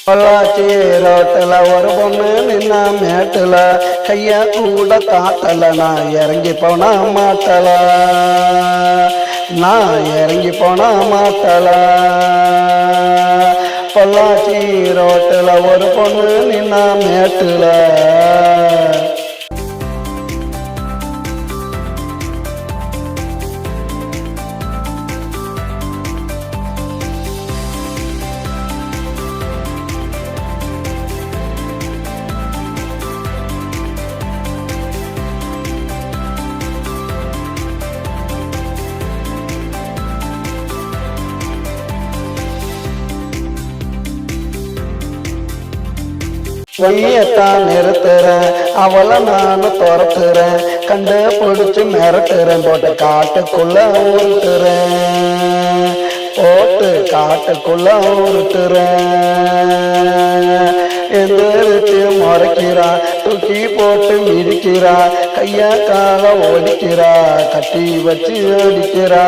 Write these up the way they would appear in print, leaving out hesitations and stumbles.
பொள்ளாச்சி ரோட்டில் ஒரு பொண்ணு நின்னா மேட்டில் கைய கூட காட்டல நான் இறங்கி போனா மாட்டல நான் இறங்கி போனா மாட்டல பொள்ளாச்சி ரோட்டில் ஒரு பொண்ணு நின்னா மேட்டில் வழியத்தான் நிறுத்துறேன் அவளை நானும் துரத்துறேன் கண்டு பிடிச்சு மிரட்டுறேன் போட்டு காட்டுக்குள்ள ஊருட்டுறேன் போட்டு காட்டுக்குள்ள ஊருட்டுறேன் எந்திரிச்சு முறைக்கிறா தூக்கி போட்டு மிதிக்கிறா கைய கால ஓடிக்கிறா கட்டி வச்சு அடிக்கிறா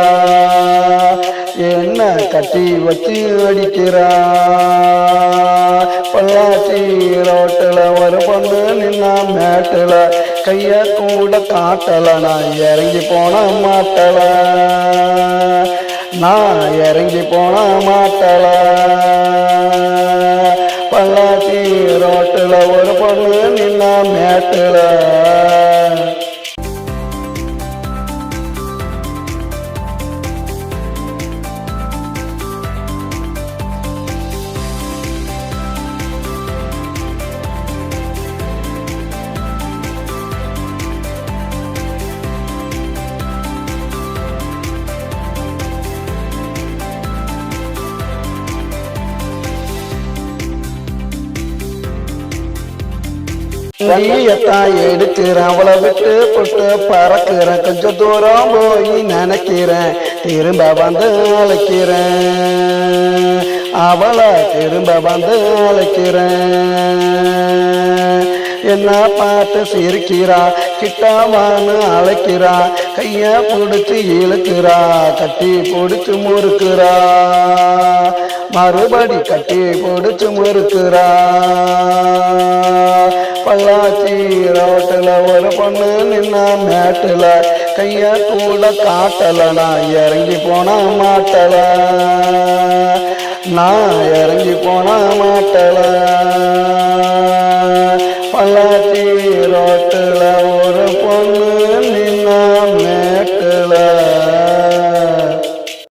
என்ன கட்டி வச்சு அடிக்கிறா பொள்ளாச்சி ரோட்டில் ஒரு பொண்ணு நின்னா மேட்டில் கைய கூட காட்டல நான் இறங்கி போன மாட்டல நான் இறங்கி போன மாட்டல பொள்ளாச்சி ரோட்டில் ஒரு பொண்ணு நின்னா மேட்டில் கையத்தான் எடுக்கிறேன் அவளை விட்டு போட்டு பறக்கிறேன் கொஞ்சம் தூரம் போய் நினைக்கிறேன் திரும்ப வந்து அழைக்கிறேன் அவளை திரும்ப வந்து அழைக்கிறேன் என்ன பார்த்து சிரிக்கிறா கிட்டாவான்னு அழைக்கிறா கைய பிடிச்சி இழுக்கிறா கட்டி பிடிச்சு முறுக்கிறா மறுபடி கட்டி பிடிச்சு முறுக்கிறா பொள்ளாச்சி ரோட்டில் ஒரு பொண்ணு நின்னா மேட்டில் கைய கூட காட்டல நான் இறங்கி போன மாட்டல நான் இறங்கி போன மாட்டல பொள்ளாச்சி